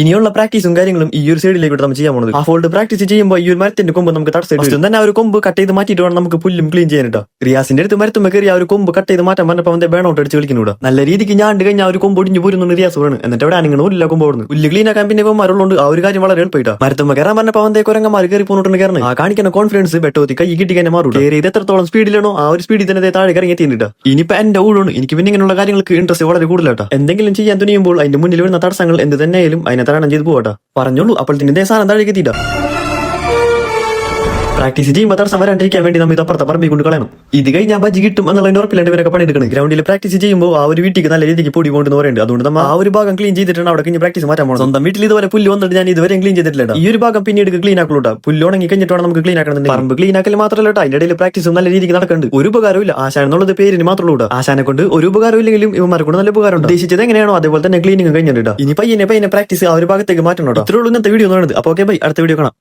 ഇനിയുള്ള പ്രാക്ടീസും കാര്യങ്ങളും ഈ ഒരു സൈഡിലേക്ക് നമ്മൾ ചെയ്യാൻ പോകുന്നത്. ആ ഫോൾഡ് പ്രാക്ടീസ് ചെയ്യുമ്പോൾ ഈ ഒരു മരത്തിന്റെ കൊമ്പ് നമുക്ക് തടസ്സം തന്നെ ആ ഒരു കൊമ്പ് കട്ട് ചെയ്ത് മാറ്റിയിട്ട് വേണം നമുക്ക് പുല്ലും ക്ലീൻ ചെയ്യാനിട്ടോ. റിയാസിന്റെ അടുത്ത് മരത്തുമ്പോ കയറി ആ ഒരു കൊമ്പ് കട്ട് ചെയ്ത് മാറ്റാൻ പറഞ്ഞപ്പോൾ അവന്റെ ബേണൗട്ട് അടിച്ച് കളിക്കുന്നുണ്ട്. നല്ല രീതിക്ക് ഞാണ്ട് കഴിഞ്ഞാൽ ആ ഒരു കൊമ്പ് ഒടിഞ്ഞു പോരുന്നുണ്ട് റിയാസ് പറഞ്ഞു. എന്നിട്ട് അവിടെ അനങ്ങണ ഇല്ല കൊമ്പ് ഓടുന്നു. പുല്ല് ക്ലീൻ ആക്കാൻ പിന്നെ കൊമ്പുണ്ട്. ആ ഒരു കാര്യം വളരെ എളുപ്പമായിട്ടാ. മരത്തുമ്പോ കയറാൻ പറഞ്ഞപ്പോൾ അവന്റെ കുരങ്ങന്മാർ കയറി പോന്നിട്ടുണ്ട്. കയറുന്നത് ആ കാണിക്കുന്ന കോൺഫിഡൻസ് വെട്ടോത്തി കൈ കിട്ടിക്കാൻ മാറും. കയറി ഇത് എത്രത്തോളം സ്പീഡിലാണോ ആ ഒരു സ്പീഡിൽ തന്നെ താഴെ ഇറങ്ങി എത്തിയിട്ടാ. ഇനിയിപ്പോ എന്റെ ഊഴാണ്. എനിക്ക് പിന്നെ ഇങ്ങനെയുള്ള കാര്യങ്ങൾക്ക് ഇൻട്രസ്റ്റ് വളരെ കൂടുതലാട്ടോ. എന്തെങ്കിലും ചെയ്യാൻ തുനിയുമ്പോൾ അതിന്റെ മുന്നിൽ വരുന്ന തടസ്സങ്ങൾ എന്ത് തന്നെയായാലും അതിനെ തരണം ചെയ്ത് പോകട്ടെ. പറഞ്ഞോളൂ. അപ്പോൾ ഇതിന്റെ സാധനം താഴേക്ക് എത്തിയിട്ടാ. പ്രാക്ടീസ് ചെയ്യുമ്പോൾ തടസ്സം വരാണ്ടിരിക്കാൻ വേണ്ടി നമ്മൾ ഇത് അപ്പുറത്തെ പറമ്പിൽ കൊണ്ട് കളയണം. ഇത് കഴിഞ്ഞാൽ ബജ്ജി കിട്ടും എന്നുള്ളതിന്റെ ഉറപ്പില്ലാണ്ട് ഇവരൊക്കെ പണിയെടുക്കണം. ഗ്രൗണ്ടിൽ പ്രാക്ടീസ് ചെയ്യുമ്പോൾ ആ ഒരു വീട്ടിലേക്ക് നല്ല രീതിക്ക് പൊടി കൊണ്ടെന്ന് പറയുന്നുണ്ട്. അതുകൊണ്ട് നമ്മൾ ആ ഒരു ഭാഗം ക്ലീൻ ചെയ്തിട്ടാണ് അവിടെ കഴിഞ്ഞ് പ്രാക്ടീസ് മാറ്റാൻ പോകുന്നത്. സ്വന്തം വീട്ടിൽ ഇതുവരെ പുല്ല് വന്നിട്ട് ഞാൻ ഇതുവരെ ക്ലീൻ ചെയ്തിട്ടില്ല. ഈ ഒരു ഭാഗം പിന്നീട് ക്ലീൻ ആക്കുള്ളൂ. പുല്ല് ഉണങ്ങി കഴിഞ്ഞിട്ടാണ് നമുക്ക് ക്ലീൻ ആക്കണം. പറമ്പ് ക്ലീൻ ആക്കൽ മാത്രമല്ല അതിന്റെ ഇടയിൽ പ്രാക്ടീസും നല്ല രീതിക്ക് നടക്കുന്നുണ്ട്. ഒരു ഉപകാരവും ഇല്ല. ആശാൻ എന്നുള്ളത് പേരിന് മാത്രമേ. ആശാനെ കൊണ്ട് ഒരു ഉപകാരം ഇല്ലെങ്കിലും ഇവന്മാരെ കൊണ്ട് നല്ല ഉപകാരം ഉദ്ദേശിച്ചത് എങ്ങനെയാണോ അതേപോലെ തന്നെ ക്ലീനിങ് കഴിഞ്ഞിട്ടുണ്ട്. ഇനി പയ്യനെ പ്രാക്ടീസ് ആ ഒരു ഭാഗത്തേക്ക് മാറ്റണം. ഇത്രയുള്ളൂ ഇന്നത്തെ വീഡിയോ. അപ്പോൾ ഓക്കെ ബൈ. അടുത്ത വീഡിയോ കാണാം.